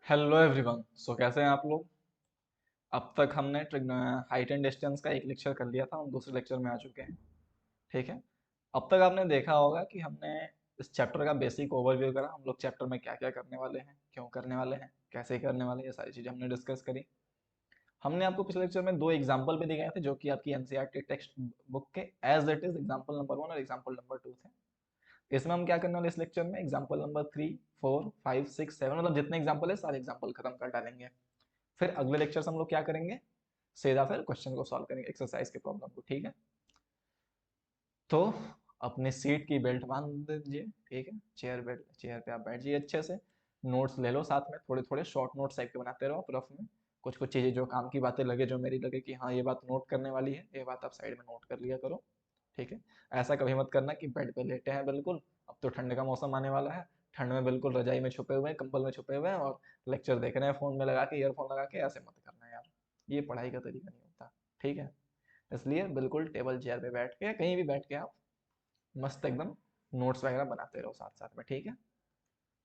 Hello everyone. सो कैसे हैं आप लोग। अब तक हमने हाइट एंड डिस्टेंस का एक लेक्चर कर लिया था, हम दूसरे लेक्चर में आ चुके हैं। ठीक है। अब तक आपने देखा होगा कि हमने इस चैप्टर का बेसिक ओवरव्यू करा, हम लोग चैप्टर में क्या क्या करने वाले हैं, क्यों करने वाले हैं, कैसे करने वाले हैं, ये सारी चीज़ें हमने डिस्कस करी। हमने आपको पिछले लेक्चर में दो एग्जाम्पल भी दिखाए थे जो कि आपकी एनसीईआरटी टेक्स्ट बुक के as it is example number 1 और एग्जाम्पल नंबर 2 थे। इसमें हम क्या करने वाले इस लेक्चर में एग्जाम्पल नंबर 3, 4, 5, 6, 7, मतलब जितने एग्जाम्पल है सारे एग्जाम्पल खत्म कर डालेंगे। फिर अगले लेक्चर से हम लोग क्या करेंगे, सीधा फिर क्वेश्चन को सॉल्व करेंगे, एक्सरसाइज के प्रॉब्लम को। ठीक है। तो अपने सीट की बेल्ट बांध दीजिए। ठीक है, चेयर पे आप बैठ जाइए अच्छे से। नोट्स ले लो साथ में, थोड़े थोड़े शॉर्ट नोट्स टाइप के बनाते रहो आप रफ में। कुछ कुछ चीज़ें जो काम की बातें लगे, जो मेरी लगे कि हाँ ये बात नोट करने वाली है, ये बात आप साइड में नोट कर लिया करो। ठीक है। ऐसा कभी मत करना कि बेड पे लेटे हैं बिल्कुल, अब तो ठंड का मौसम आने वाला है, ठंड में बिल्कुल रजाई में छुपे हुए हैं, कंबल में छुपे हुए हैं और लेक्चर देख रहे हैं फोन में लगा के, ईयरफोन लगा के। ऐसे मत करना यार, ये पढ़ाई का तरीका नहीं होता। ठीक है। इसलिए बिल्कुल टेबल चेयर पे बैठ के, कहीं भी बैठ के आप मस्त एकदम नोट्स वगैरह बनाते रहो साथ साथ में। ठीक है।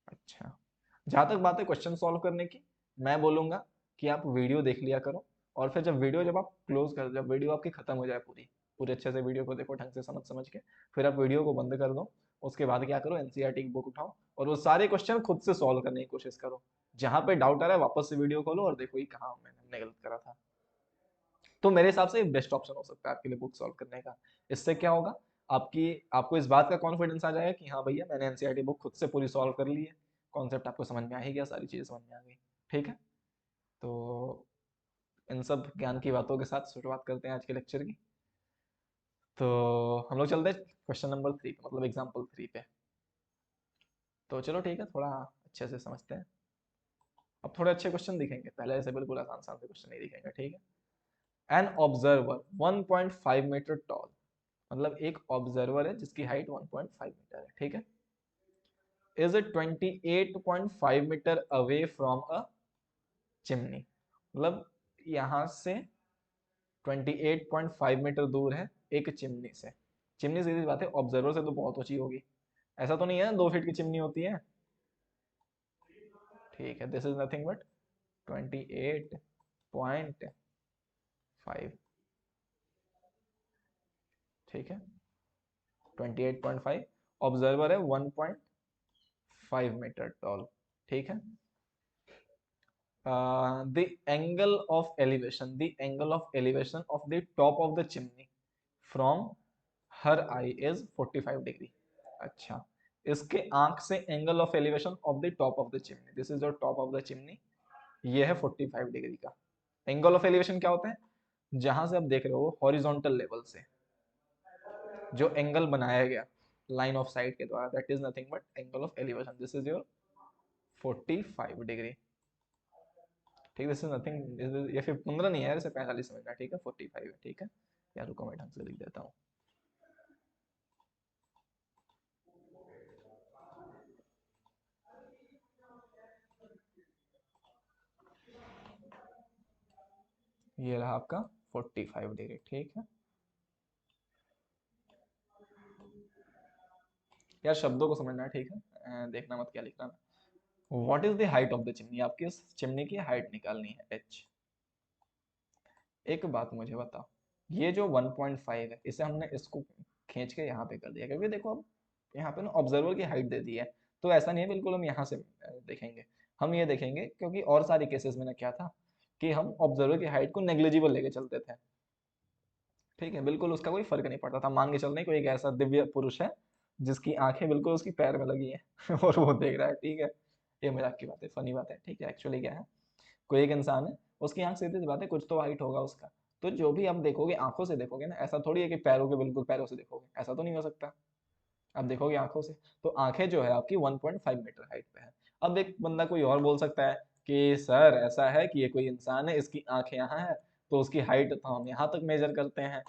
अच्छा, जहाँ तक बात है क्वेश्चन सॉल्व करने की, मैं बोलूँगा कि आप वीडियो देख लिया करो। और फिर जब आप क्लोज कर, जब वीडियो आपकी खत्म हो जाए पूरी, पूरे अच्छे से वीडियो को देखो ढंग से समझ समझ के, फिर आप वीडियो को बंद कर दो। उसके बाद क्या करो, एनसीईआरटी की बुक उठाओ और वो सारे क्वेश्चन खुद से सॉल्व करने की कोशिश करो। जहाँ पे डाउट आ रहा है वापस से वीडियो खोलो और देखो ये कहाँ हमने गलत करा था। तो मेरे हिसाब से बेस्ट ऑप्शन हो सकता है आपके लिए बुक सॉल्व करने का। इससे क्या होगा, आपकी आपको इस बात का कॉन्फिडेंस आ जाएगा कि हाँ भैया मैंने एनसीईआरटी बुक खुद से पूरी सॉल्व कर ली है, कॉन्सेप्ट आपको समझ में आ ही गया, सारी चीज़ें समझ में आ गई। ठीक है। तो इन सब ज्ञान की बातों के साथ शुरुआत करते हैं आज के लेक्चर की। तो हम लोग चलते हैं क्वेश्चन नंबर 3 पे, मतलब एग्जाम्पल 3 पे। तो चलो ठीक है, थोड़ा अच्छे से समझते हैं। अब थोड़े अच्छे क्वेश्चन दिखेंगे, पहले ऐसे बिल्कुल आसान आसान से क्वेश्चन नहीं दिखेंगे। ठीक है। एन ऑब्जर्वर 1.5 मीटर टॉल, मतलब एक ऑब्जर्वर है जिसकी हाइट 1.5 मीटर है। ठीक है। Is 28.5 metre away from a chimney, मतलब यहां से 28.5 मीटर दूर है एक चिमनी से। चिमनी सीधी बात है, ऑब्जर्वर से तो बहुत ऊंची होगी। ऐसा तो नहीं है 2 फीट की चिमनी होती है। ठीक है, दिस इज नथिंग बट 28.5। ठीक है। 28.5, ऑब्जर्वर है 1.5 मीटर टॉल। ठीक है। the angle of elevation of the top of the chimney from her eye is 45 degree. अच्छा, इसके आंख से angle of elevation of the top of the chimney, this is the top of the chimney, ये है 45 degree का। Angle of elevation क्या होता है, जहां से आप देख रहे हो हॉरिजॉन्टल लेवल से जो एंगल बनाया गया लाइन ऑफ साइट के द्वारा, that is nothing but angle of elevation, this is your 45 degree. ठीक है, दिस इज नथिंग, ये फिर 15 नहीं है, इसे 45 समझना। ठीक है, 45 है। ठीक है यार, रुको मैं ढंग से लिख देता हूँ। ये रहा आपका 45 डिग्री। ठीक है यार, शब्दों को समझना है। ठीक है, देखना मत क्या लिख रहा मैं। What is the height of the chimney, आपकी इस चिमनी की हाइट निकालनी है, एच। एक बात मुझे बताओ, ये जो 1.5 है इसे हमने इसको खींच के यहाँ पे कर दिया, क्योंकि देखो अब यहाँ पे ना ऑब्जर्वर की हाइट दे दी है। तो ऐसा नहीं है बिल्कुल हम यहाँ से देखेंगे, हम ये देखेंगे क्योंकि और सारे केसेस में ना क्या था कि हम ऑब्जर्वर की हाइट को नेग्लिजिबल लेके चलते थे। ठीक है, बिल्कुल उसका कोई फर्क नहीं पड़ता था। मान के चल रहे कोई एक ऐसा दिव्य पुरुष है जिसकी आंखें बिल्कुल उसकी पैर में लगी है और वो देख रहा है। ठीक है, ये मजाक की बात है, फनी बात है। ठीक है, एक्चुअली क्या है, कोई एक इंसान है, उसकी आंख सीधी सी बात है, कुछ तो हाइट होगा उसका। तो जो भी आप देखोगे आंखों से देखोगे ना, ऐसा थोड़ी है कि पैरों के बिल्कुल पैरों से देखोगे, ऐसा तो नहीं हो सकता। आप देखोगे आंखों से, तो आंखें जो है आपकी 1.5 मीटर हाइट पे है। अब एक बंदा कोई और बोल सकता है कि सर ऐसा है कि ये कोई इंसान है, इसकी आंखें यहाँ है, तो उसकी हाइट तो हम यहाँ तक मेजर करते हैं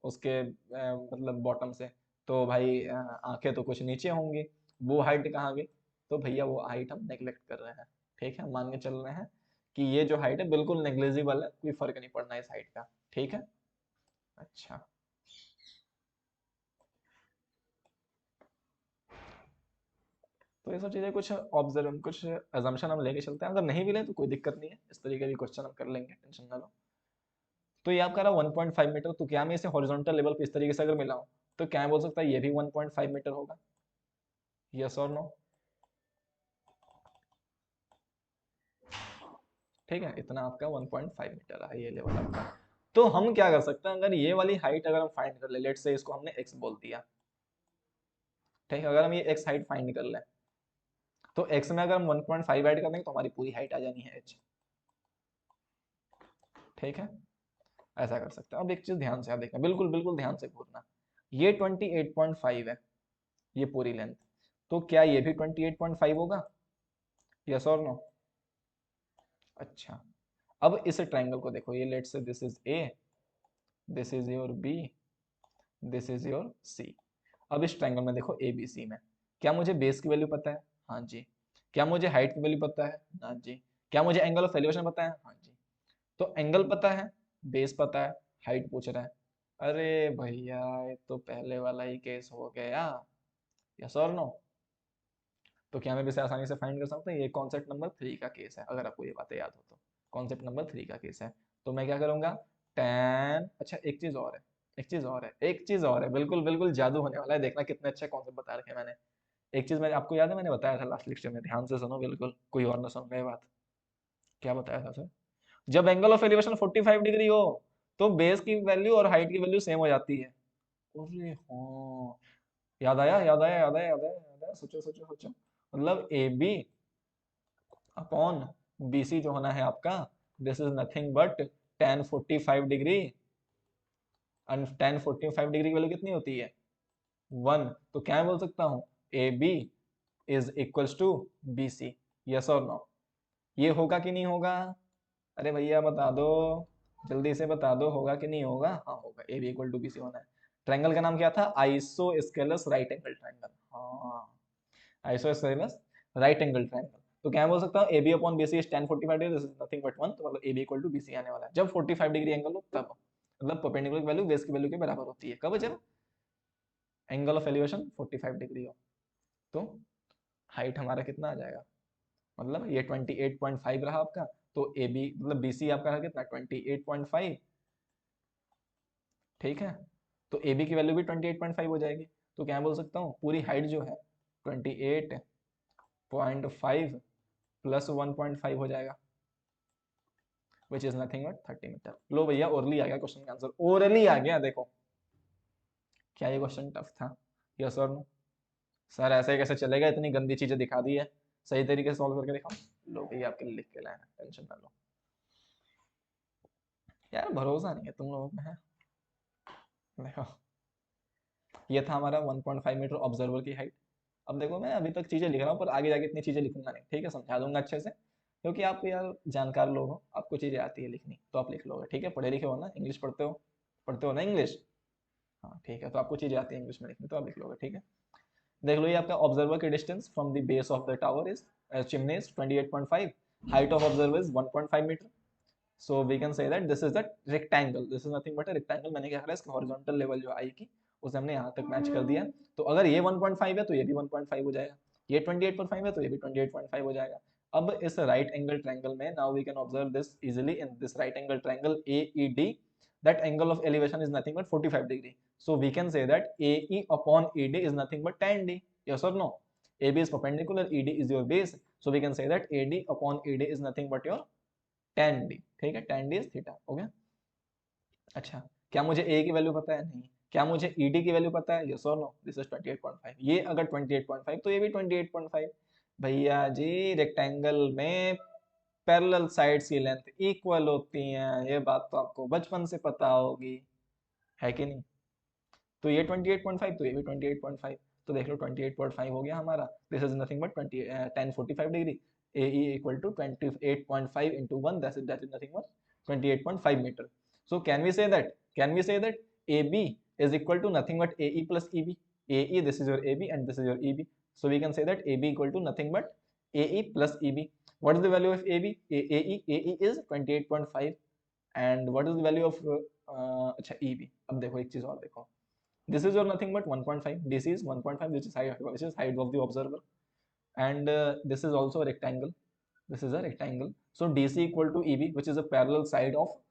उसके मतलब बॉटम से। तो भाई आंखें तो कुछ नीचे होंगी, वो हाइट कहाँ गई। तो भैया वो हाइट हम नेग्लेक्ट कर रहे हैं। ठीक है, मान के चल रहे हैं कि ये जो हाइट है बिल्कुल नेग्लिजिबल है, कोई फर्क नहीं पड़ना इस हाइट का। ठीक है। अच्छा, तो ये सब चीज़ें कुछ ऑब्जर्व कुछ अजम्पशन हम लेके चलते हैं, अगर नहीं भी ले तो कोई दिक्कत नहीं है, इस तरीके के क्वेश्चन हम कर लेंगे, टेंशन ना लो। तो ये आपका रहा 1.5 मीटर, तो क्या मैं इसे हॉरिजॉन्टल लेवल पे इस तरीके से अगर मिलाऊं तो क्या बोल सकता है ये भी 1.5 मीटर होगा, यस और नो? ठीक है, इतना आपका 1.5 मीटर है ये लेवल आपका। तो हम क्या कर सकते हैं, अगर ये वाली हाइट अगर हम फाइंड कर ले, लेट से इसको हमने x बोल दिया, ठीक है, अगर हम ये x हाइट फाइंड कर लें तो x में अगर हम 1.5 ऐड कर देंगे तो हमारी पूरी हाइट आ जानी है h। ठीक है, ऐसा कर सकते हैं। अब एक चीज ध्यान से आप देखना, बिल्कुल बिल्कुल ध्यान से घूरना, ये 28.5 है ये पूरी लेंथ, तो क्या ये भी 28.5 होगा, यस और नो? अच्छा, अब इस ट्रायंगल को देखो, ये लेट से this is a, this is your b, this is your c। अब इस ट्रायंगल में देखो ए बी सी में, क्या मुझे बेस की वैल्यू पता है, हाँ जी। क्या मुझे हाइट की वैल्यू पता है, हाँ जी। क्या मुझे एंगल ऑफ एलिवेशन पता है, हाँ जी। तो एंगल पता है, बेस पता है, हाइट पूछ रहा है, अरे भैया ये तो पहले वाला ही केस हो गया, यस और नो? तो क्या मैं इसे आसानी से फाइंड कर सकता हूँ, ये कॉन्सेप्ट नंबर 3 का केस है, अगर आपको ये बातें याद हो तो कॉन्सेप्ट नंबर 3 का केस है। तो मैं क्या करूंगा, टेन, अच्छा एक चीज और है, एक चीज और है, एक चीज और है, बिल्कुल बिल्कुल जादू होने वाला है, देखना कितने अच्छे कॉन्सेप्ट बता रखे हैं मैंने। एक चीज मैंने आपको याद है, मैंने बताया था लास्ट लेक्चर में, ध्यान से सुनो बिल्कुल, कोई और ना सुन गए बात। क्या बताया था सर? जब एंगल ऑफ एलिवेशन 45 डिग्री हो तो बेस की वैल्यू और हाइट की वैल्यू सेम हो जाती है। अरे हाँ, याद आया याद आया याद आया याद आया याद आया, सोचो सोचो सोचो, मतलब A B upon B C जो होना है आपका, this is nothing but tan 45 degree, and tan 45 degree की वैल्यू कितनी होती है, 1। तो क्या मैं बोल सकता हूँ, A B is equals to B C, yes और नो? ये होगा कि नहीं होगा, अरे भैया बता दो, जल्दी से बता दो, होगा कि नहीं होगा, हाँ होगा, A B equal to B C होना है। ट्रायंगल का नाम क्या था, आइसोस्केलस राइट एंगल ट्रायंगल, हाँ आइसोस्केलस राइट एंगल ट्रायंगल। तो क्या बोल सकता हूँ, A B upon B C is 1045 degree, this is nothing but 1, तो मतलब A B equal to B C आने वाला है जब 45 डिग्री एंगल हो तब, मतलब परपेंडिकुलर की वैल्यू बेस की वैल्यू के बराबर होती है, कब, जब एंगल ऑफ एलिवेशन 45 डिग्री हो। तो हाइट हमारा कितना आ जाएगा, मतलब ये 28.5 रहा आपका, तो ए बी मतलब बी सी आपका रहा कितना 28.5, ठीक है। तो ए बी की वैल्यू भी 28.5 हो जाएगी, तो क्या बोल सकता हूँ पूरी हाइट जो है 28.5 प्लस 1.5 हो जाएगा, which is nothing but 30 metre. लो भैया ओरली आ गया क्वेश्चन का आंसर, ओरली आ गया, देखो क्या ये क्वेश्चन टफ था, यस और नो? सर ऐसे कैसे चलेगा, इतनी गंदी चीजें दिखा दी है, सही तरीके से सॉल्व करके दिखाओ। लो भैया आपके लिए लिख के लाया, टेंशन ना लो यार, भरोसा नहीं है तुम लोगों में है। देखो ये था हमारा 1.5 मीटर ऑब्जर्वर की हाइट। अब देखो मैं अभी तक चीजें लिख रहा हूँ पर आगे जाके इतनी चीजें लिखूंगा नहीं, ठीक है, समझा दूंगा अच्छे से, क्योंकि आप यार जानकार लोग हो, आपको चीजें आती है लिखनी, तो आप लिख लोगे, ठीक है, पढ़े लिखे हो ना, इंग्लिश पढ़ते हो ना इंग्लिश, हाँ ठीक है, तो आपको चीजें आती है इंग्लिश में लिखनी, तो आप लिख लोगे, ठीक है। देख लो ये आपका ऑब्जर्वर की distance from the base of the tower is chimney is 28.5, height of observer is 1.5 metre. So we can say that this is the rectangle, this is nothing but a rectangle। मैंने क्या करा, इसका horizontal level जो आई की उसे हमने यहाँ तक मैच कर दिया, तो अगर ये 1.5 है तो ये भी 1.5 हो जाएगा, ये 28.5 है तो ये भी 28.5 हो जाएगा। अब इस राइट एंगल ट्रायंगल में now we can observe this easily in this right angle triangle AED, that angle of elevation is nothing but 45 degree, so we can say that AE upon ED is nothing but tan D, yes or no? AB is perpendicular, ED is your base, so we can say that AD upon ED is nothing but your tan D, ठीक है, tan D is theta हो गया। अच्छा, क्या मुझे ए की value पता है, नहीं। क्या मुझे ईडी की वैल्यू पता है, यस और नो? दिस इज 28.5, ये अगर 28.5 तो ये भी 28.5। भैया जी रेक्टेंगल में पैरेलल साइड्स की लेंथ इक्वल होती हैं, ये बात तो आपको बचपन से पता होगी, है कि नहीं? तो ये 28.5 तो ये भी 28.5, तो देख लो 28.5 हो गया हमारा, this is nothing but 1045 degree, AE equal to 28.5 into 1, that is nothing but 28.5 meter। So can we say that AB is equal to nothing but AE plus EB, AE this is your AB and this is your EB, so we can say that AB equal to nothing but AE plus EB। What is the value of AB? AE is 28.5, and what is the value of अच्छा EB? अब देखो एक चीज और देखो, this is your nothing but 1.5, this is 1.5, which is height of the observer, and this is also a rectangle. This is a rectangle. So DC equal to EB, which is a parallel side of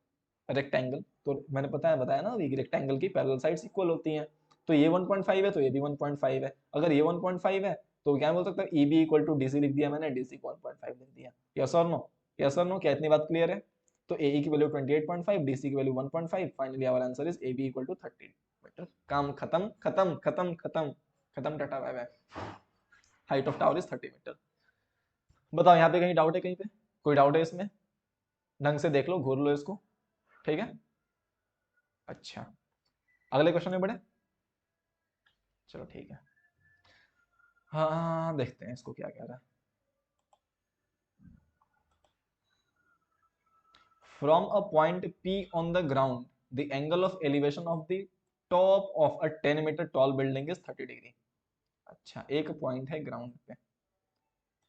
rectangle. तो मैंने बताया ना अभी rectangle की parallel sides equal होती हैं, तो ये 1.5 है तो ये भी 1.5 है. अगर ये 1.5 है तो क्या बोल सकता है, EB इक्वल टू DC लिख दिया मैंने, DC को 1.5 लिख दिया. यस और नो? यस और नो? क्या इतनी बात क्लियर है? तो AE की वैल्यू 28.5, DC की value 1.5. Finally our answer is AB equal to 30 metre. काम खत्म खत्म खत्म खत्म खत्म, tata bye bye. Height of tower is 30 metre. बताओ यहाँ पे कहीं डाउट है? कहीं पे कोई डाउट है इसमें? ढंग से देख लो, घूर लो इसको. ठीक है, अच्छा. अगले क्वेश्चन में बढ़े. चलो ठीक है. हाँ देखते हैं इसको क्या कह रहा है. From a point P on the ground the angle of elevation of the top of a 10 metre tall building is 30 degree. अच्छा, एक पॉइंट है ग्राउंड पे.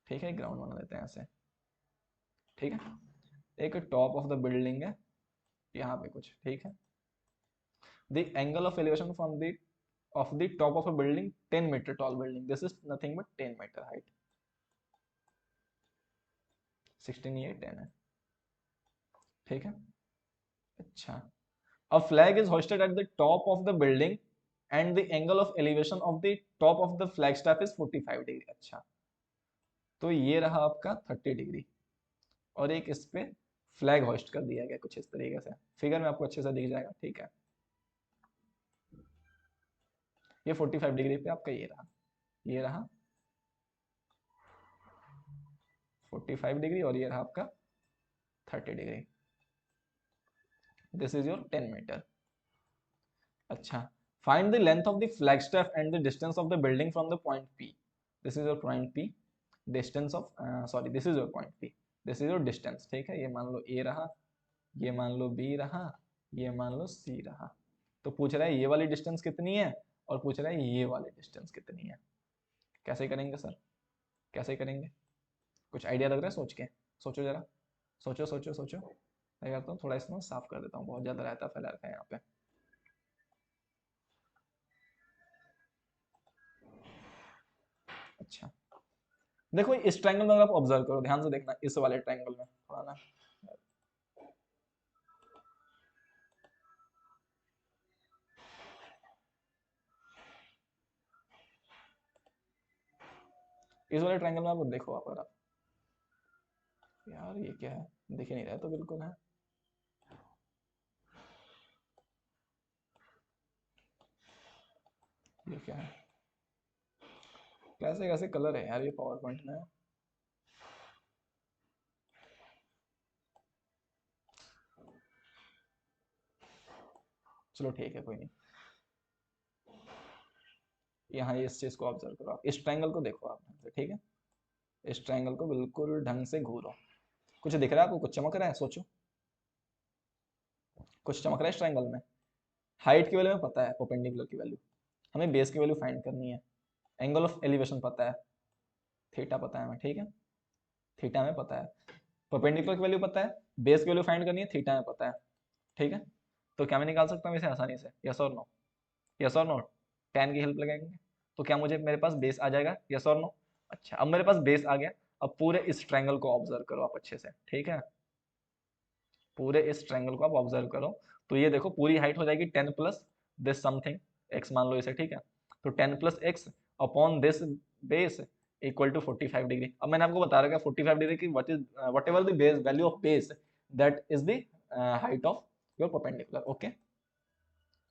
ठीक है, ग्राउंड बना लेते हैं ऐसे. ठीक है, एक टॉप ऑफ द बिल्डिंग है यहाँ पे कुछ. ठीक है, the angle of elevation from the of the top of a building, 10 meter tall building, this is nothing but 10 meter height. 16 ये 10 है. ठीक है, अच्छा. A flag is hoisted at the top of the building and the angle of elevation of the top of the flag staff is 45 degree. अच्छा, तो ये रहा आपका 30 डिग्री और एक इस पे फ्लैग होस्ट कर दिया गया कुछ इस तरीके से. फिगर में आपको अच्छे से दिख जाएगा. ठीक है, ये 45 डिग्री पे आपका ये रहा 45 डिग्री और ये रहा आपका 30 degree. This is your 10 metre. अच्छा, find the length of the flag step and the distance of the building from the point P. This is your point P. Distance of sorry this is your point P. This is your distance. ठीक है, ये मान लो A रहा, ये मान लो B रहा, ये मान लो C रहा. तो पूछ रहा है ये वाली डिस्टेंस कितनी है और पूछ रहा है ये वाली डिस्टेंस कितनी है. कैसे करेंगे सर, कैसे करेंगे? कुछ आइडिया लग रहा है? सोच के सोचो जरा, सोचो सोचो सोचो. मैं करता हूँ थोड़ा इसमें साफ कर देता हूँ, बहुत ज्यादा रहता फैला रखा है यहाँ पे. अच्छा, देखो इस ट्रायंगल में अगर आप ऑब्जर्व करो, ध्यान से देखना, इस वाले ट्रायंगल में थोड़ा ना, इस वाले ट्रायंगल में आप देखो, आप अगर आप, यार ये क्या है, दिख ही नहीं रहा तो बिल्कुल है. ये क्या है, कैसे कैसे कलर है यार ये पावर पॉइंट में. चलो ठीक है, कोई नहीं. यहाँ इस चीज को ऑब्जर्व करो, आप इस ट्रायंगल को देखो आप ढंग से. ठीक है, इस ट्रायंगल को बिल्कुल ढंग से घूरो. कुछ दिख रहा है आपको? कुछ चमक रहा है? सोचो, कुछ चमक रहा है इस ट्रायंगल में? हाइट की वैल्यू में पता है, परपेंडिकुलर की वैल्यू, हमें बेस की वैल्यू फाइंड करनी है. एंगल ऑफ एलिवेशन पता है, थीटा पता है हमें. ठीक है, थीटा में पता है. परपेंडिकुलर की वैल्यू पता है, बेस की वैल्यू फाइंड करनी है, थीटा में पता है. ठीक है, तो क्या मैं निकाल सकता हूँ इसे आसानी से? यस और नो? यस और नो? टेन की हेल्प लगाएंगे तो क्या मुझे, मेरे पास बेस आ जाएगा? यस और नो? अच्छा, अब मेरे पास बेस आ गया. अब पूरे इस ट्रायंगल को ऑब्जर्व करो आप अच्छे से. ठीक है, पूरे इस ट्रायंगल को आप ऑब्जर्व करो. तो ये देखो पूरी हाइट हो जाएगी 10 प्लस दिस समथिंग एक्स मान लो इसे. ठीक है, तो 10 plus X upon this base equal to 45 degree. अब मैंने आपको बता रखा 45 डिग्री की whatever the base value of base, that is the height of your perpendicular. Okay,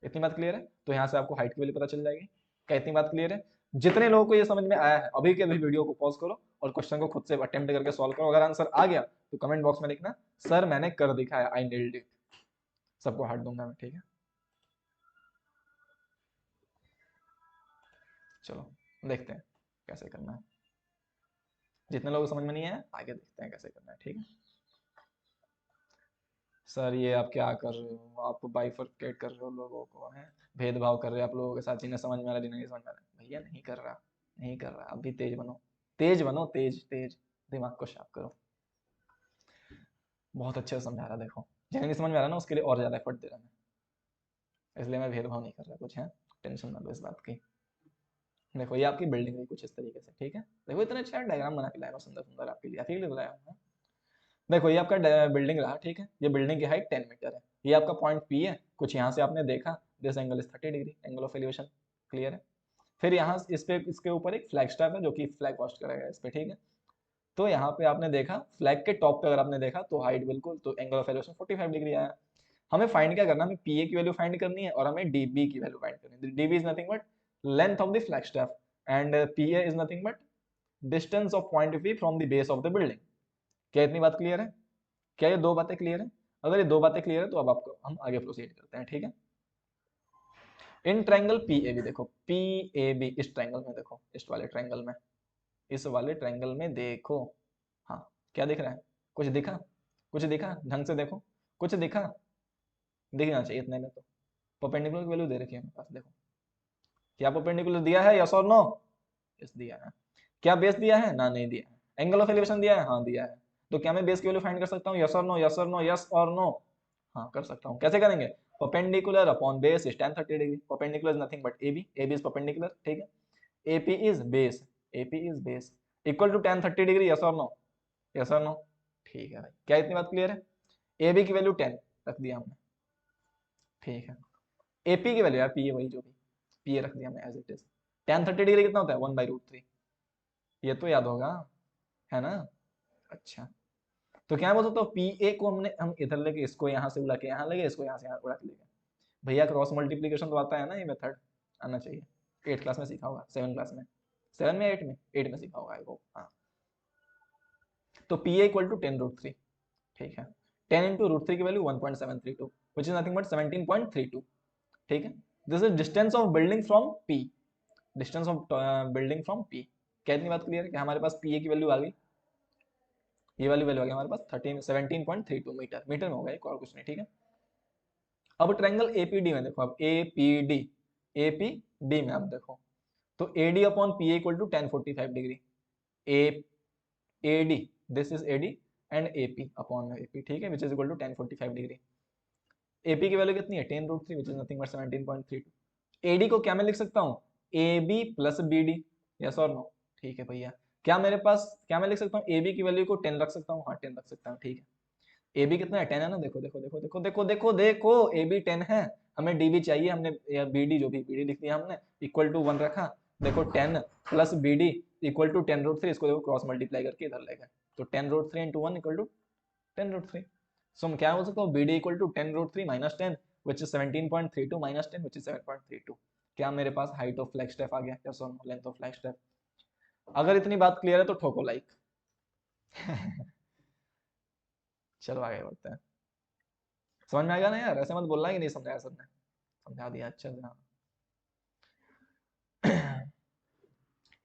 इतनी बात क्लियर है? तो यहाँ से आपको हाइट की वैल्यू पता चल जाएगी. क्या इतनी बात क्लियर है? जितने लोगों को ये समझ में आया है, अभी के अभी वीडियो को पॉज करो और क्वेश्चन को खुद से अटेम्प्ट करके सॉल्व करो. अगर आंसर आ गया तो कमेंट बॉक्स में लिखना, सर मैंने कर दिखाया, आई नेल्ड इट. सबको हार्ट दूंगा मैं. ठीक है, चलो देखते हैं कैसे करना है. जितने लोग समझ में नहीं आया आगे देखते हैं कैसे करना है. ठीक है, सर ये आप क्या कर रहे हो, आप बाइफरकेट कर रहे हो लोगों को, हैं भेदभाव कर रहे हो आप लोगों के साथ, जिन्हें समझ में आ रहा है जिन्हें नहीं समझ में आ रहा है. भैया नहीं कर रहा, नहीं कर रहा. अभी तेज बनो, तेज बनो, तेज तेज. दिमाग को शार्प करो. बहुत अच्छे से समझा रहा, देखो जिन्हें नहीं समझ में आ रहा ना उसके लिए और ज्यादा एफर्ट दे रहा मैं, इसलिए मैं भेदभाव नहीं कर रहा कुछ है. टेंशन ना लो इस बात की. देखो ये आपकी बिल्डिंग है कुछ इस तरीके से, ठीक है। देखो इतना अच्छा डायग्राम बना के लाया मैं, सुंदर सुंदर आपके लिए, आपके लिए लाया हूँ। देखो ये आपका बिल्डिंग रहा, ठीक है। ये बिल्डिंग की हाइट 10 मीटर है, ये आपका पॉइंट पी है। कुछ यहाँ से आपने देखा, this angle is 30 degree, angle of elevation, clear है। फिर यहाँ इस पे इसके ऊपर एक फ्लैग स्टैप है जो कि फ्लैग होस्ट करेगा इस पे, ठीक है। तो यहाँ पे आपने देखा फ्लैग के टॉप पे अगर आपने देखा तो हाइट बिल्कुल, तो एंगल ऑफ एलिवेशन 45 डिग्री आया। हमें फाइंड क्या करना है, हमें पीए की वैल्यू फाइंड करनी है और हमें डीबी की वैल्यू फाइंड करनी है। DB is nothing but length of the flag step and PA is nothing but distance of point P from the base of the building. क्या इतनी बात क्लियर है? क्या ये दो बातें क्लियर है? अगर ये दो बातें क्लियर है तो अब आपको हम आगे प्रोसीड करते हैं, ठीक है। In triangle P A B, देखो पी ए बी इस ट्रायंगल में देखो, इस वाले ट्रायंगल में, इस वाले ट्रायंगल में देखो। हाँ, क्या दिख रहा है? कुछ दिखा? कुछ दिखा? ढंग से देखो, कुछ दिखा? दिखना चाहिए इतने में तो। परपेंडिकुलर की वैल्यू दे रखी है मेरे पास, देखो। क्या परपेंडिकुलर दिया है, यस और नो? यस दिया है। क्या बेस दिया है? ना, नहीं दिया है। एंगल ऑफ एलिवेशन दिया है? हाँ दिया है। तो क्या मैं बेस की वैल्यू फाइंड कर सकता हूँ, यस और नो, यस और नो, यस और नो? हाँ कर सकता हूँ। कैसे करेंगे? Perpendicular upon base is tan 30 degree. Perpendicular is nothing but AB, AB is perpendicular, ठीक है। AP is base, AP is base, equal to tan 30 degree, yes और नो? यस और नो? ठीक है भाई, क्या इतनी बात क्लियर है? AB की वैल्यू 10 रख दिया हमने, ठीक है। AP की वैल्यू यार पी वही जो भी, पी रख दिया हमने as it is. tan 30 degree कितना होता है? 1/√3, ये तो याद होगा, है ना? अच्छा, तो क्या बोल सकते हो, पी ए को हम इधर लेके इसको यहाँ से उड़ा के यहाँ लगे, इसको यहाँ से यहाँ उड़ा के लेके। भैया क्रॉस मल्टीप्लीकेशन तो आता है ना, ये मेथड आना चाहिए। 8 क्लास में सीखा होगा, 7 क्लास में, 7 में 8 में, 8 में सीखा होगा वो, हाँ। तो पी ए इक्वल टू 10√3, ठीक है। 10 इंटू √3 की value 1.732 which is nothing but 17.32, ठीक है। This is distance of building from P, distance of building from P. क्या इतनी बात क्लियर है कि हमारे पास पी ए की वैल्यू आ गई, ये वाली वैल्यू आ गई हमारे पास 17.32 मीटर, मीटर में होगा एक और कुछ नहीं, ठीक है। अब ट्रायंगल एपीडी में देखो, अब एपीडी, एपीडी में अब देखो, तो AD upon P equal to 1045 degree, A AD, this is AD and AP upon AP, ठीक है, which is equal to 1045 degree. AP की वैल्यू कितनी है? 10√3 which is nothing but 17.32। AD को क्या मैं लिख सकता हूँ? A B plus B D, yes और नो? ठीक है भैया। क्या मेरे पास, क्या मैं लिख सकता हूँ ए बी की वैल्यू को 10 रख सकता हूँ? हाँ 10 रख सकता हूँ, ठीक है। ए बी कितना है? 10 है ना, देखो देखो देखो देखो देखो देखो देखो, ए बी 10 है। हमें डी बी चाहिए, हमने या बी डी, जो भी बी डी लिख दिया हमने, इक्वल टू 1 रखा। देखो 10 plus B D equal to 10√3, इसको देखो क्रॉस मल्टीप्लाई करके इधर ले गए, तो 10√3 इंटू 1 इक्वल टू 10√3। सो मैं क्या बोल सकता हूँ, B D equal to 10√3 minus 10 which is 17.32 minus 10 which is 7.32। क्या मेरे पास हाइट ऑफ फ्लैग स्टेप आ गया? यस और no? Length of flag step. अगर इतनी बात क्लियर है तो ठोको लाइक। चलो आगे बढ़ते हैं। समझ में आ गया ना यार? ऐसे मत बोलना कि नहीं समझाया सर ने, समझा दिया अच्छे से, हाँ।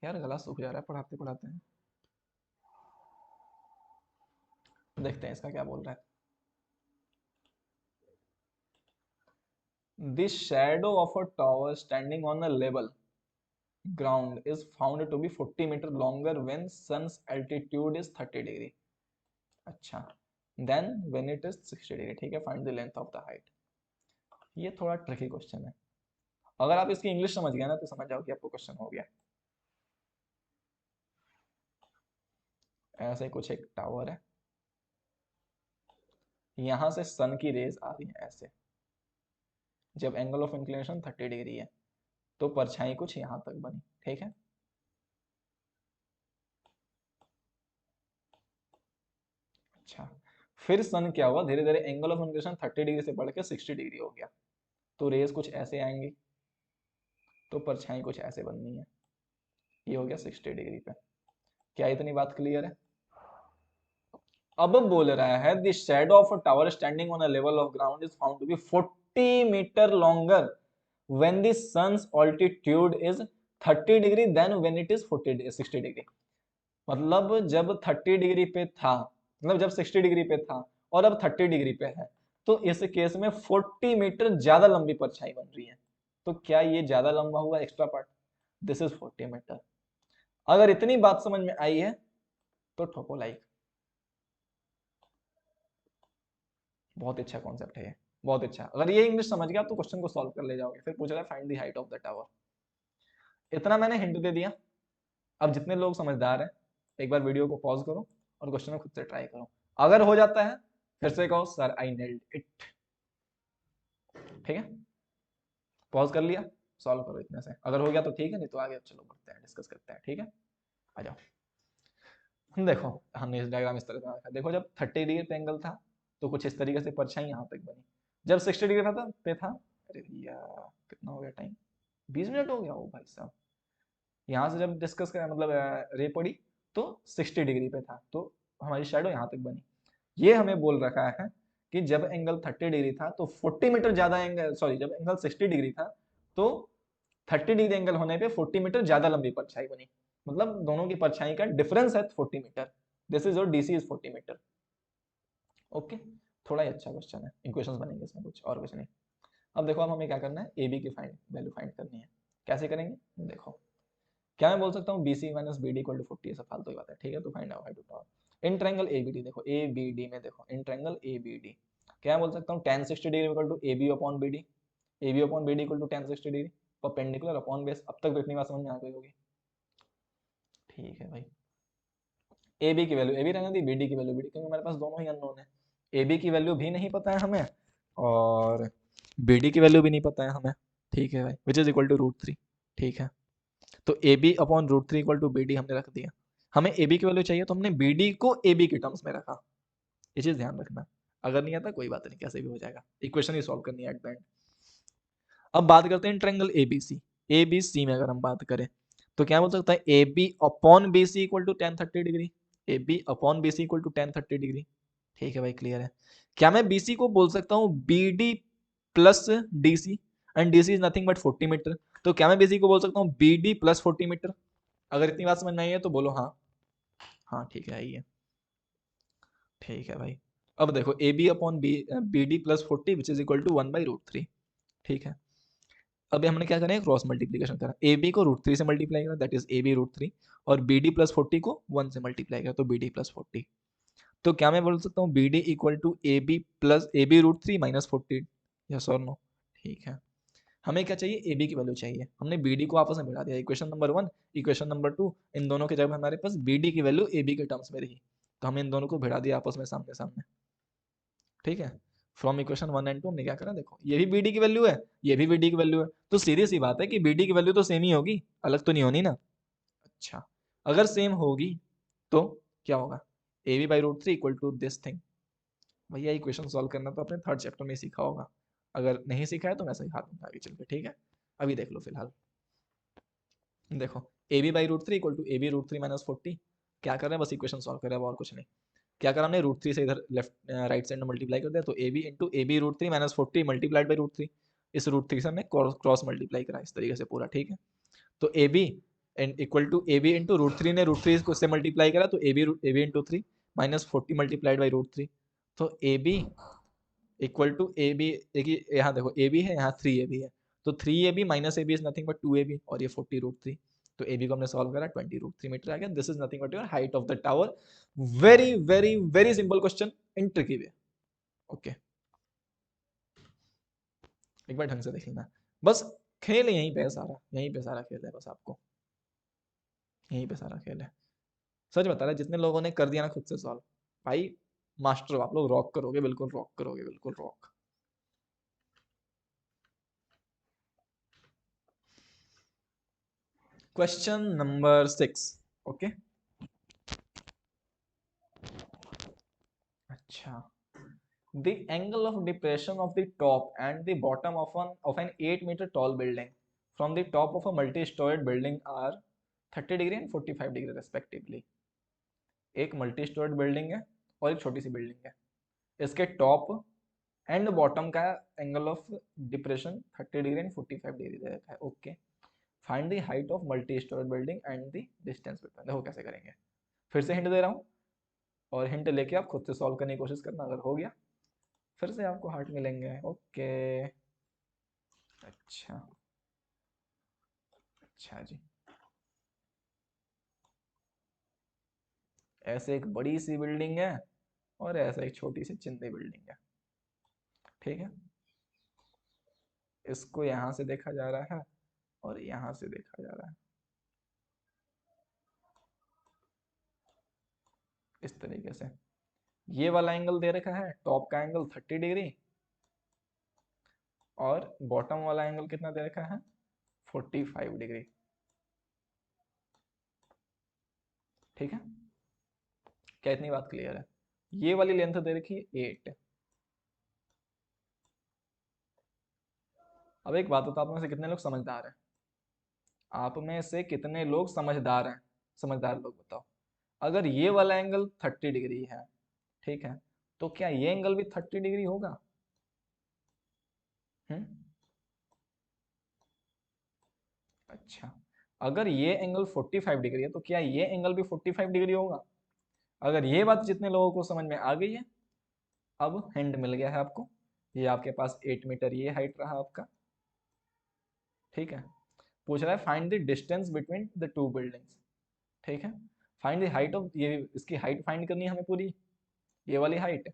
यार गला सूख जा रहा है पढ़ाते पढ़ाते। देखते हैं इसका क्या बोल रहा है। This shadow of a tower standing on a level ground is found to be 40 meter longer when sun's altitude is 30 degree. अच्छा, then when it is 60 degree, ठीक है। Find the length of the height। ये थोड़ा tricky question है, अगर आप इसकी English समझ गए ना तो समझ जाओ कि आपको क्वेश्चन हो गया। ऐसे कुछ एक टावर है, यहां से सन की रेज आ रही है ऐसे, जब एंगल ऑफ इंक्लिनेशन 30 डिग्री है तो परछाई कुछ यहां तक बनी, ठीक है। अच्छा, फिर सन क्या हुआ, धीरे धीरे एंगल ऑफ इंक्लिनेशन 30 डिग्री से बढ़ के 60 डिग्री हो गया, तो रेज कुछ ऐसे आएंगी, तो परछाई कुछ ऐसे बननी है, ये हो गया 60 डिग्री पे। क्या इतनी बात क्लियर है? अब बोल रहा है the shadow of a tower standing on a level of ground is found to be 40 metre longer when the sun's altitude is 30 degree then when it is 60 degree. मतलब जब 30 डिग्री पे था, मतलब जब 60 डिग्री पे था और अब 30 डिग्री पे है, तो इस केस में 40 मीटर ज्यादा लंबी परछाई बन रही है। तो क्या ये ज्यादा लंबा हुआ extra part? This is 40 metre. अगर इतनी बात समझ में आई है तो ठोको लाइक। बहुत अच्छा कॉन्सेप्ट है ये, बहुत अच्छा। अगर ये इंग्लिश समझ गया तो क्वेश्चन को सॉल्व कर ले जाओगे। फिर पूछ रहा है find the height of the tower. इतना मैंने हिंट दे दिया। अब जितने लोग समझदार हैं एक बार वीडियो को पॉज करो और क्वेश्चन में खुद से ट्राई करो। अगर हो जाता है फिर से कहो सर आई नेल्ड इट। ठीक है, पॉज कर लिया, सॉल्व करो इतने से। अगर हो गया तो ठीक है, नहीं तो आगे चलो बढ़ते हैं, डिस्कस करते हैं। ठीक है, आ जाओ। देखो हमने इस डायग्राम इस तरह से रखा। देखो जब 30 डिग्री पे एंगल था तो कुछ इस तरीके से परछाई यहाँ तक बनी। जब 60 डिग्री पे था, अरे यार कितना हो गया टाइम, 20 मिनट हो गया। ओ भाई साहब, यहाँ से जब डिस्कस कर मतलब रे पड़ी तो 60 डिग्री पे था, तो हमारी शेडो यहाँ तक बनी। ये हमें बोल रखा है कि जब एंगल 30 डिग्री था तो 40 मीटर ज्यादा एंगल, सॉरी जब एंगल 60 डिग्री था तो 30 डिग्री एंगल होने पे 40 मीटर ज्यादा लंबी परछाई बनी। मतलब दोनों की परछाई का डिफरेंस है 40 मीटर। दिस इज और डीसी इज 40 मीटर। ओके, थोड़ा ही अच्छा क्वेश्चन है, इक्वेशंस बनेंगे इसमें, कुछ और कुछ नहीं। अब देखो, अब हमें क्या करना है, ए बी की वैल्यू फाइंड करनी है। कैसे करेंगे देखो, क्या मैं बोल सकता हूँ B C minus B D equal to 40, ऐसा फालतू की बात है। ठीक है, तो find out how to power in triangle A B D. देखो ए बी डी में देखो in triangle A B D क्या बोल सकता हूँ, tan 60 degree equal to A B upon B D. A B upon B D equal to tan 60 degree perpendicular upon base. अब तक तो इतनी बात समझ में आ गई होगी। ठीक है भाई, ए बी की वैल्यू ए बी रहने दी, बी डी की वैल्यू बी डी, क्योंकि हमारे पास दोनों ही अननोन है। ए बी की वैल्यू भी नहीं पता है हमें और बी डी की वैल्यू भी नहीं पता है हमें। ठीक है भाई, विच इज इक्वल टू √3। ठीक है, तो A B upon √3 equal to B D हमने रख दिया। हमें ए बी की वैल्यू चाहिए तो हमने बी डी को ए बी के टर्म्स में रखा। ये चीज ध्यान रखना। अगर नहीं आता कोई बात नहीं, कैसे भी हो जाएगा, इक्वेशन ही सॉल्व करनी है एट द एंड। अब बात करते हैं triangle A B C. A B C में अगर हम बात करें तो क्या बोल सकता है, A B upon B C equal to tan 30 degree. A B upon B C equal to tan 30 degree. ठीक है भाई, क्लियर है। क्या मैं बी सी को बोल सकता हूँ B D plus D C, and D C is nothing but 40 metre. तो क्या मैं बी सी को बोल सकता हूँ बी डी प्लस 40 मीटर। अगर इतनी बात समझ में आई है तो बोलो हाँ। हाँ ठीक है, आई है। ठीक है भाई, अब देखो A B upon B D plus 40 which is equal to 1/√3। ठीक है, अभी हमने क्या करें, क्रॉस मल्टीप्लीकेशन करा। ए बी को √3 से मल्टीप्लाई करा, दैट इज ए बी √3, और बी डी प्लस 40 को 1 से मल्टीप्लाई करा, तो बी डी प्लस 40। तो क्या मैं बोल सकता हूँ B D equal to A B plus A B √3 minus 40। Yes और नो? ठीक है, हमें क्या चाहिए, ए बी की वैल्यू चाहिए। हमने बी डी को आपस में मिला दिया, इक्वेशन नंबर 1 इक्वेशन नंबर 2, इन दोनों के जब हमारे पास बी डी की वैल्यू ए बी के टर्म्स में रही तो हमने इन दोनों को भिड़ा दिया आपस में सामने सामने। ठीक है, फ्रॉम इक्वेशन 1 एंड 2 हमने क्या करा, देखो ये भी बी डी की वैल्यू है, ये भी बी डी की वैल्यू है, तो सीधी सी बात है कि बी डी की वैल्यू तो सेम ही होगी, अलग तो नहीं होनी ना। अच्छा, अगर सेम होगी तो क्या होगा, A B by √3 equal to this thing. भैया इक्वेशन सॉल्व करना तो अपने थर्ड चैप्टर में सीखा होगा, अगर नहीं सीखा है तो मैं सिखा दूंगा आगे चल के। ठीक है, अभी देख लो फिलहाल। देखो A B by √3 equal to A B √3 minus 40। क्या कर रहे हैं, बस इक्वेशन सॉल्व कर रहे हैं और कुछ नहीं। क्या करा हमने, √3 से इधर लेफ्ट राइट साइड में मल्टीप्लाई कर दिया, तो A B into A B √3 minus 40 multiplied by √3। इस √3 से हमने क्रॉस मल्टीप्लाई करा इस तरीके से पूरा। ठीक है, तो A B equal to A B into √3 ने √3 को से मल्टीप्लाई करा, तो A B into 3 minus 40 multiplied by √3। तो A B equal to A B, यहाँ देखो ए बी है, यहाँ 3 ए बी है, तो 3 A B minus A B is nothing but 2 A B, और ये 40 √3। तो ए बी को हमने सॉल्व करा, 20 √3 मीटर आ गया। This is nothing but your height of the tower. Very very very simple question in tricky way. Okay, एक बार ढंग से देख लेना। बस खेल यहीं पे है सारा, यहीं पे सारा खेल है, बस आपको यहीं पे सारा खेल है। सच बता रहा है, जितने लोगों ने कर दिया ना खुद से सॉल्व, भाई मास्टर हो आप लोग, रॉक करोगे, बिल्कुल रॉक करोगे, बिल्कुल रॉक। Question number 6। ओके, अच्छा, the angle of depression of the top and the bottom of an 8-meter tall building from the top of a multi-storied building are 30 degree and 45 degree respectively। एक multi storeyed building है और एक छोटी सी building है, इसके top and bottom का angle of depression 30 degree and 45 degree दे रखा है। Okay, find the height of multi storeyed building and the distance between. देखो कैसे करेंगे, फिर से हिंट दे रहा हूँ और हिंट लेके आप खुद से सॉल्व करने की कोशिश करना, अगर हो गया फिर से आपको हार्ट मिलेंगे। ओके, अच्छा, अच्छा जी, ऐसे एक बड़ी सी बिल्डिंग है और ऐसे एक छोटी सी चिंदी बिल्डिंग है। ठीक है, इसको यहां से देखा जा रहा है और यहां से देखा जा रहा है इस तरीके से। ये वाला एंगल दे रखा है, टॉप का एंगल 30 डिग्री, और बॉटम वाला एंगल कितना दे रखा है, 45 डिग्री। ठीक है, क्या इतनी बात क्लियर है? ये वाली लेंथ दे रखी है 8। अब एक बात बताओ, आप में से कितने लोग समझदार हैं? आप में से कितने लोग समझदार हैं? समझदार लोग बताओ। अगर ये वाला एंगल 30 डिग्री है, ठीक है, तो क्या ये एंगल भी 30 डिग्री होगा? हम्म, अच्छा। अगर ये एंगल 45 डिग्री है, तो क्या ये एंगल भी 45 डिग्री होगा? अगर ये बात जितने लोगों को समझ में आ गई है, अब हिंट मिल गया है आपको। ये आपके पास 8 मीटर ये हाइट रहा आपका। ठीक है, पूछ रहा है find the distance between the two buildings. ठीक है, फाइंड द हाइट ऑफ, ये इसकी हाइट फाइंड करनी है हमें पूरी, ये वाली हाइट,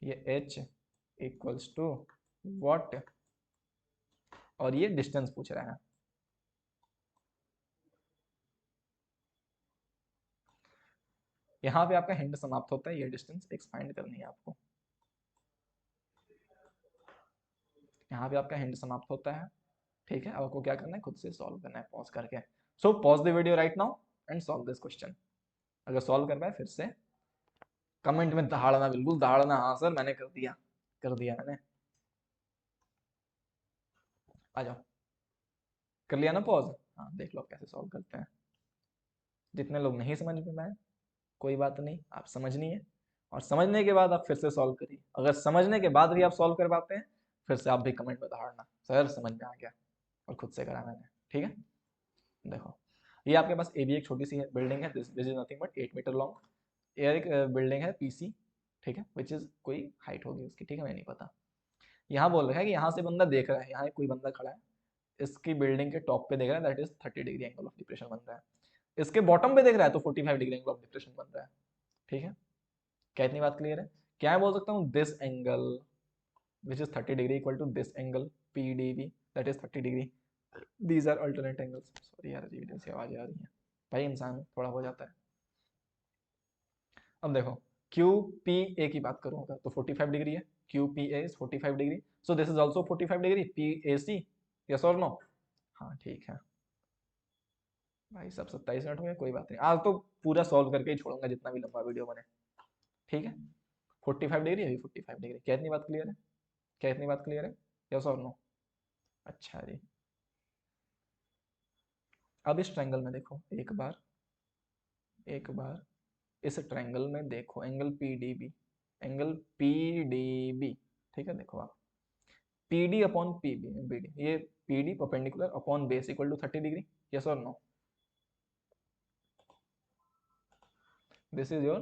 ये h इक्वल्स टू वॉट, और ये डिस्टेंस पूछ रहा है। यहाँ पे आपका हिंट समाप्त होता है, ये डिस्टेंस x फाइंड करनी है आपको। यहाँ पे आपका हिंट समाप्त होता है। ठीक है, अब आपको क्या करना है, खुद से सॉल्व करना है पॉज करके। So pause the video right now and solve this question. अगर सॉल्व कर पाए फिर से कमेंट में दहाड़ना, बिल्कुल दहाड़ना, हाँ सर मैंने कर दिया मैंने। आ जाओ, कर लिया ना पॉज? हाँ देख लो आप कैसे सॉल्व करते हैं। जितने लोग नहीं समझ में पाए, कोई बात नहीं, आप समझनी है, और समझने के बाद आप फिर से सॉल्व करिए। अगर समझने के बाद भी आप सॉल्व कर पाते हैं, फिर से आप भी कमेंट में दहाड़ना, सर समझ में आ गया, और खुद से करा मैंने। ठीक है, देखो ये आपके पास ए बी एक छोटी सी बिल्डिंग है, this is nothing but 8 metre long. ये एक बिल्डिंग है पीसी, ठीक है, विच इज कोई हाइट होगी उसकी, ठीक है, मैं नहीं पता। यहाँ बोल रहा है कि यहाँ से बंदा देख रहा है, यहाँ कोई बंदा खड़ा है, इसकी बिल्डिंग के टॉप पे देख रहा है, that is 30 degree angle of depression बन रहा है। इसके बॉटम पे देख रहा है तो 45 डिग्री एंगल ऑफ डिप्रेशन बन रहा है। ठीक है, क्या इतनी बात क्लियर है? क्या मैं बोल सकता हूँ, this angle which is 30 degree equal to this angle P D B, that is 30 degree. These are alternate angles. Sorry यार, वीडियो से आवाज आ रही है, भाई इंसान थोड़ा हो जाता है। अब देखो, क्यू पी ए की बात करूंगा तो 45 डिग्री है, Q P A is 45 degree, so this is also 45 degree, P A C, yes और नो? हाँ ठीक है भाई, सब 27 मिनट हो गए, कोई बात नहीं, आज तो पूरा सॉल्व करके ही छोड़ूंगा जितना भी लंबा वीडियो बने। ठीक है, 45 डिग्री, अभी 45 डिग्री, क्या इतनी बात क्लियर है? क्या इतनी बात क्लियर है, यस और नो? अच्छा जी, अब इस ट्रायंगल में देखो एक बार इस ट्रायंगल में देखो, angle P D B, angle P D B, ठीक है, देखो आप, P D upon P B B D, ये P D perpendicular upon base equal to 30 degree, yes और no? This is your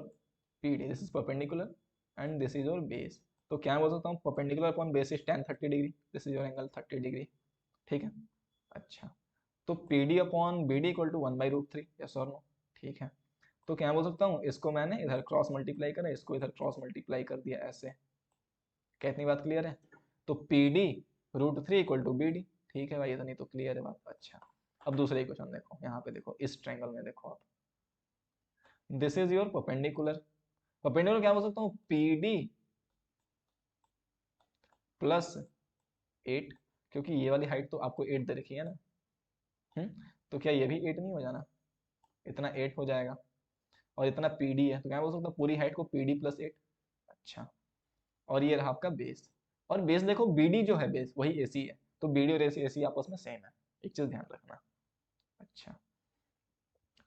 P D, this is perpendicular and this is your base. तो क्या बोल सकता हूँ, perpendicular upon base is ten 30 degree, this is your angle 30 degree. ठीक है, अच्छा, तो P D upon B D equal to 1/√3, yes और नो? ठीक है, तो क्या बोल सकता हूँ, इसको मैंने इधर क्रॉस मल्टीप्लाई करा, इसको इधर क्रॉस मल्टीप्लाई कर दिया ऐसे। क्या इतनी बात क्लियर है? तो P D √3 equal to B D. ठीक है भाई, इतनी तो क्लियर है बात। अच्छा, अब दूसरे क्वेश्चन देखो, यहाँ पे देखो, इस ट्रायंगल में देखो आप, this is your perpendicular, perpendicular क्या बोल सकता हूँ, पी डी प्लस 8, क्योंकि ये वाली हाइट तो आपको 8 दे रखी है ना। तो क्या ये भी 8 नहीं हो जाना? इतना 8 हो जाएगा, और इतना पी डी है, तो क्या बोल सकता हूँ, पूरी हाइट को पी डी प्लस 8। अच्छा, और ये रहा आपका बेस, और बेस देखो, बी डी जो है बेस वही ए सी है, तो बी डी और ए सी आपस में सेम है, एक चीज ध्यान रखना। अच्छा,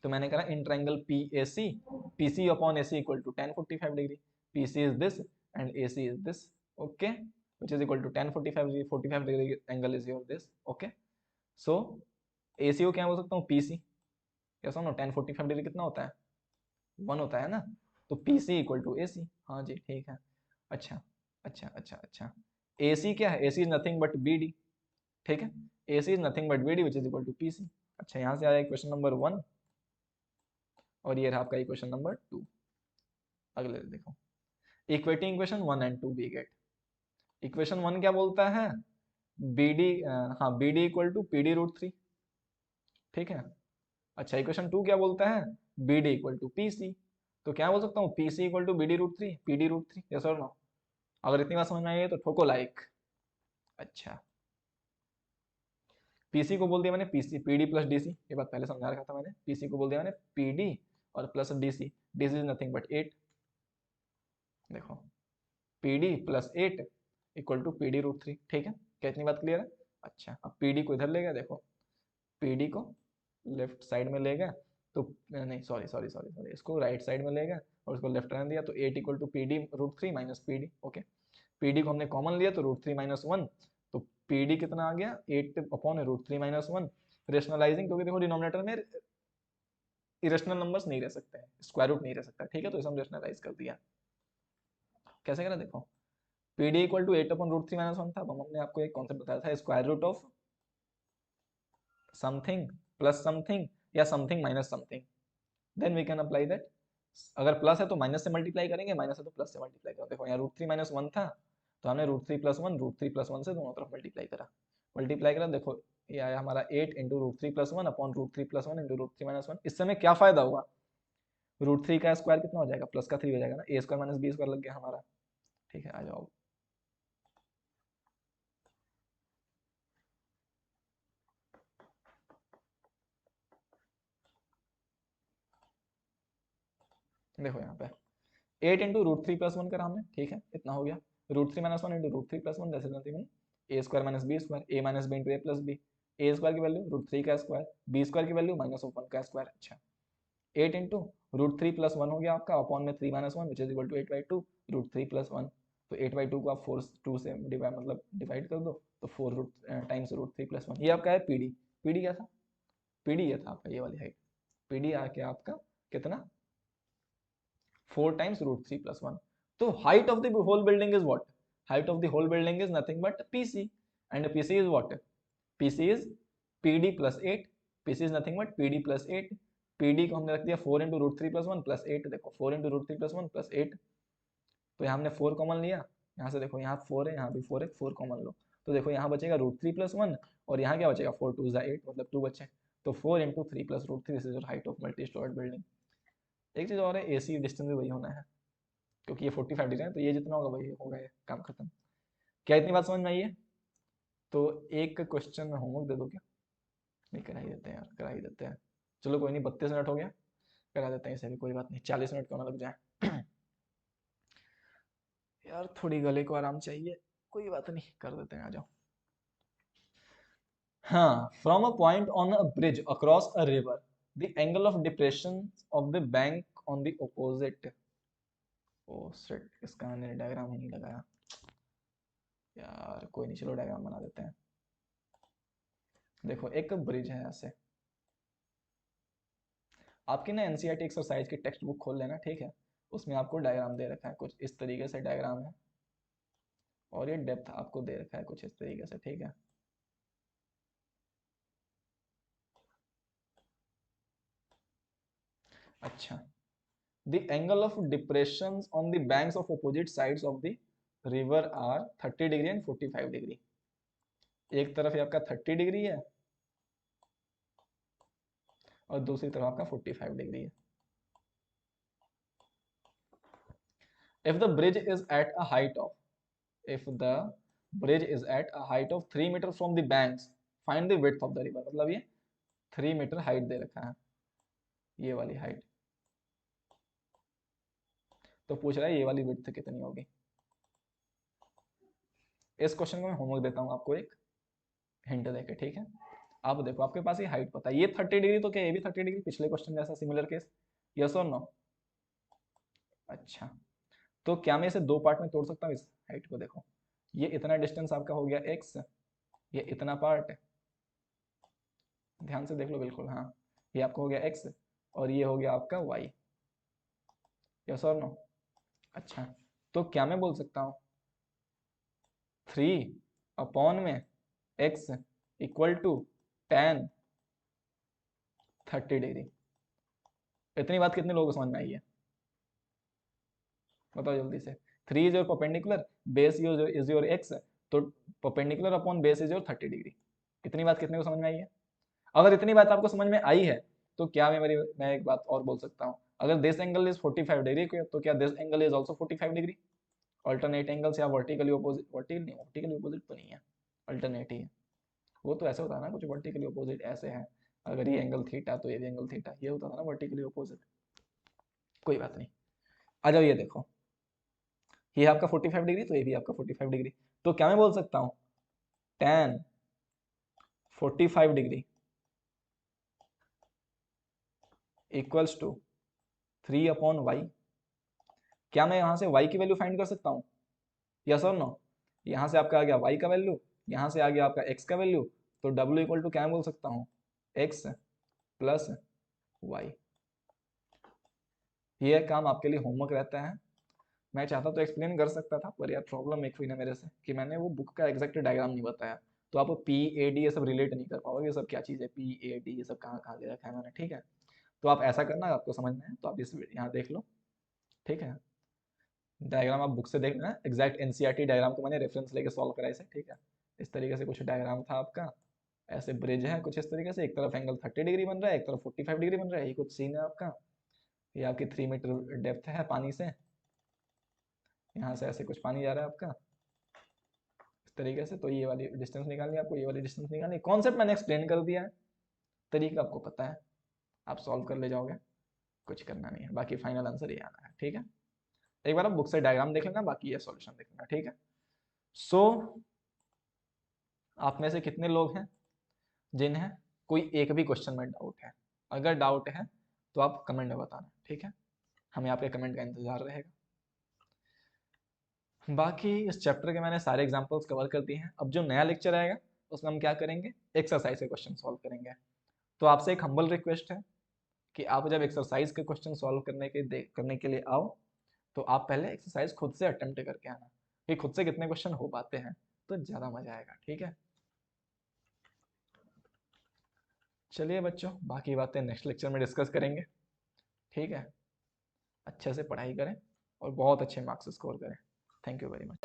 तो मैंने कहा in triangle P A C, P C upon A C equal to 10 45 degree, P C is this and A C is this, okay, which is equal to 10 45 degree, 45 degree angle is your this, okay. So A C को क्या बोल सकता हूँ, P सी, क्या सुनो, 10 45 degree कितना होता है, 1 होता है ना, तो पी सी इक्वल टू ए सी, हाँ जी ठीक है। अच्छा अच्छा, ए सी क्या है, A C is nothing but B D, ठीक है, A C is nothing but B D which is equal to P C. अच्छा, यहाँ से आया क्वेश्चन नंबर 1, और ये रहा आपका इक्वेशन नंबर 2। अगले देखो, equating equation 1 and 2 we get. Equation 1 क्या बोलता है, बी डी, हाँ B D equal to P D root three, ठीक है। अच्छा इक्वेशन टू क्या बोलता है, B D equal to P C, तो क्या बोल सकता हूँ, P C equal to B D root three, P D root three, yes और नो। अगर इतनी बात समझ में आई है तो ठोको लाइक। अच्छा पीसी को बोल दिया मैंने पीसी, पीडी प्लस डीसी, ये बात पहले समझा रखा था मैंने, पीसी को बोल दिया मैंने पीडी और plus D C, D C is nothing but 8, देखो P D plus 8 equal to P D root three, ठीक है। क्या इतनी बात क्लियर है। अच्छा अब पीडी को इधर ले गया, देखो पीडी को लेफ्ट साइड में ले गया, तो नहीं सॉरी सॉरी सॉरी सॉरी, इसको राइट साइड में ले गया और उसको लेफ्ट रहने दिया, तो 8 equal to P D root three minus P D, okay. P D को हमने कॉमन लिया तो रूट थ्री माइनस वन, तो पीडी कितना आ गया 8 upon root three minus one, rationalising, क्योंकि देखो डिनोमिनेटर में इरेशनल नंबर्स नहीं रह सकते हैं, स्क्वायर रूट नहीं रह सकता, ठीक है, तो इसे हम रेशनलाइज कर दिया। कैसे करा देखो, PD equal to 8 upon root three minus one था, हमने आपको एक कॉन्सेप्ट बताया था, square root of something plus something या something minus something, then we can apply that. अगर प्लस है तो माइनस से मल्टीप्लाई करेंगे, माइनस है तो प्लस से मल्टीप्लाई करेंगे। देखो यहाँ रूट थ्री माइनस वन था, तो हमने रूट थ्री प्लस वन से दोनों तरफ मल्टीप्लाई करा, देखो ये आया हमारा 8 into root three plus one upon root three plus one into root three minus one. इससे हमें क्या फायदा हुआ, रूट थ्री का स्क्वायर कितना हो जाएगा, प्लस का थ्री हो जाएगा ना, ए स्क्वायर माइनस बी स्क्वायर लग गया हमारा, ठीक है। आ जाओ, देखो यहाँ पे 8 into root three plus one करा हमने, ठीक है, इतना हो गया। Root three minus one into root three plus one, जैसे nothing A square minus B square, A minus B into A plus B, A square की वैल्यू रूट थ्री का स्क्वायर, बी स्क्वायर की वैल्यू माइनस ऑफ वन का square. अच्छा 8 into root three plus one हो गया आपका, upon में three minus one which is equal to 8 by two root three plus one, तो 8 बाई टू को आप फोर टू से डिवाइड मतलब डिवाइड कर दो, तो four root times root three plus one, ये आपका है पीडी। पीडी क्या था, पीडी ये था आपका ये वाली हाइट, पीडी आ गया आपका कितना, four times root three plus one. तो height of the whole building is what, height of the whole building is nothing but PC, and PC is what, PC is PD plus eight, PC is nothing but PD plus eight. PD को हमने रख दिया four into root three plus one plus eight, देखो four into root three plus one plus eight, तो यहाँ हमने four common लिया, यहाँ से देखो यहाँ फोर है, यहाँ भी फोर है, फोर कॉमन लो, तो देखो यहाँ बचेगा रूट थ्री प्लस वन, और यहाँ क्या बचेगा फोर टू एट, मतलब टू बचे, तो four into three plus root three, this is height of multi storeyed building. एक चीज और है, एसी डिस्टेंस भी वही होना है, क्योंकि ये 45 डिग्री है, तो ये जितना होगा वही होगा, ये काम खत्म। क्या इतनी बात समझ में आई है। तो एक क्वेश्चन में होमवर्क दे दो क्या, नहीं करा ही देते हैं यार, करा ही देते हैं, चलो कोई नहीं, 32 मिनट हो गया, करा देते हैं इसे भी, कोई बात नहीं, 40 मिनट क्यों ना लग जाए। यार थोड़ी गले को आराम चाहिए, कोई बात नहीं, कर देते हैं, आ जाओ। हाँ, from a point on a bridge across a river, the angle of depression of the bank on the opposite, oh shit, इसका मैंने डायग्राम ही नहीं लगाया यार, कोई नहीं, चलो डायग्राम बना देते हैं। देखो एक ब्रिज है ऐसे, आपकी ना एनसीईआरटी एक्सरसाइज की टेक्स्ट बुक खोल लेना, ठीक है, उसमें आपको डायग्राम दे रखा है, कुछ इस तरीके से डायग्राम है, और ये डेप्थ आपको दे रखा है कुछ इस तरीके से, ठीक है। अच्छा, the angle of depression on the banks of opposite sides of the river are 30 degree and 45 degree, एक तरफ ये आपका 30 डिग्री है और दूसरी तरफ आपका 45 डिग्री है। If the bridge is at a height of, if the bridge is at a height of 3 metre from the banks, find the width of the river, मतलब ये 3 मीटर हाइट दे रखा है, ये वाली हाइट, तो पूछ रहा है ये वाली विड्थ कितनी होगी। इस क्वेश्चन को मैं होमवर्क देता हूँ आपको एक हिंट देके, ठीक है। आप देखो आपके पास ये हाइट पता है, ये 30 डिग्री, तो क्या ये भी 30 डिग्री, पिछले क्वेश्चन जैसा सिमिलर केस, यस और नो। अच्छा, तो क्या मैं इसे दो पार्ट में तोड़ सकता हूँ इस हाइट को, देखो ये इतना डिस्टेंस आपका हो गया एक्स, ये इतना पार्ट, ध्यान से देख लो बिल्कुल, हाँ ये आपका हो गया एक्स और ये हो गया आपका वाई, यस और नो। अच्छा, तो क्या मैं बोल सकता हूँ थ्री अपॉन में X equal to tan 30 degree. इतनी बात कितने लोगों को समझ में आई है, बताओ जल्दी से। Three is your perpendicular, base is your X, तो perpendicular upon base is your 30 degree. इतनी बात कितने को समझ में आई है? अगर इतनी बात आपको समझ में आई है तो क्या मैं एक बात और बोल सकता हूँ, अगर दिस एंगल इज 45 डिग्री तो क्या this angle is also 45 degree? Alternate angles या वर्टिकली ऑपोजिट, वर्टिकली ऑपोजिट तो नहीं है, अल्टरनेट ही है। वो तो ऐसे होता है ना, कुछ वर्टिकली ऑपोजिट ऐसे है, अगर ये एंगल थीटा तो ये भी एंगल थीटा, ये होता था ना वर्टिकली ऑपोजिट। कोई बात नहीं, आ जाओ ये देखो, ये आपका 45 डिग्री तो ये भी आपका 45 डिग्री, तो क्या मैं बोल सकता हूँ tan 45 degree equals to 3/y। क्या मैं यहाँ से y की वैल्यू फाइंड कर सकता हूँ? यस और नो? यहाँ से आपका आ गया y का वैल्यू, यहाँ से आ गया आपका x का वैल्यू, तो w इक्वल टू क्या बोल सकता हूँ, x प्लस y। ये काम आपके लिए होमवर्क रहता है। मैं चाहता तो एक्सप्लेन कर सकता था, पर यार प्रॉब्लम एक हुई ना मेरे से कि मैंने वो बुक का एग्जैक्ट डायग्राम नहीं बताया, तो आप पी ए डी ये सब रिलेट नहीं कर पाओगे, ये सब क्या चीज़ है पी ए डी, ये सब कहाँ कहाँ दे रखा है मैंने, ठीक है? तो आप ऐसा करना, आपको समझना है तो आप इस यहाँ देख लो, ठीक है? डायग्राम आप बुक से देख लेना, एग्जैक्ट एनसीईआरटी डायग्राम को मैंने रेफरेंस लेके सॉल्व करा इसे, ठीक है? इस तरीके से कुछ डायग्राम था आपका, ऐसे ब्रिज है कुछ इस तरीके से, एक तरफ एंगल 30 डिग्री बन रहा है, एक तरफ 45 डिग्री बन रहा है, ये कुछ सीन है आपका। ये आपकी 3 मीटर डेप्थ है पानी से, यहाँ से ऐसे कुछ पानी जा रहा है आपका इस तरीके से, तो ये वाली डिस्टेंस निकालनी है आपको, ये वाली डिस्टेंस निकालनी है। कॉन्सेप्ट मैंने एक्सप्लेन कर दिया है, तरीका आपको पता है, आप सॉल्व कर ले जाओगे, कुछ करना नहीं है, बाकी फाइनल आंसर ये आना है, ठीक है? एक बार आप बुक से डायग्राम देख लेना, बाकी ये सॉल्यूशन देख लेना, ठीक है? सो आप में से कितने लोग हैं जिन्हें कोई एक भी क्वेश्चन में डाउट है? अगर डाउट है तो आप कमेंट में बताना, ठीक है? हमें आपके कमेंट का इंतजार रहेगा। बाकी इस चैप्टर के मैंने सारे एग्जांपल्स कवर कर दिए हैं। अब जो नया लेक्चर आएगा उसमें हम क्या करेंगे, एक्सरसाइज के क्वेश्चन सॉल्व करेंगे। तो आपसे एक हम्बल रिक्वेस्ट है कि आप जब एक्सरसाइज के क्वेश्चन सॉल्व करने के लिए आओ तो आप पहले एक्सरसाइज खुद से अटेम्प्ट करके आना, कि खुद से कितने क्वेश्चन हो पाते हैं तो ज़्यादा मजा आएगा, ठीक है? चलिए बच्चों, बाकी बातें नेक्स्ट लेक्चर में डिस्कस करेंगे, ठीक है? अच्छे से पढ़ाई करें और बहुत अच्छे मार्क्स स्कोर करें। Thank you very much.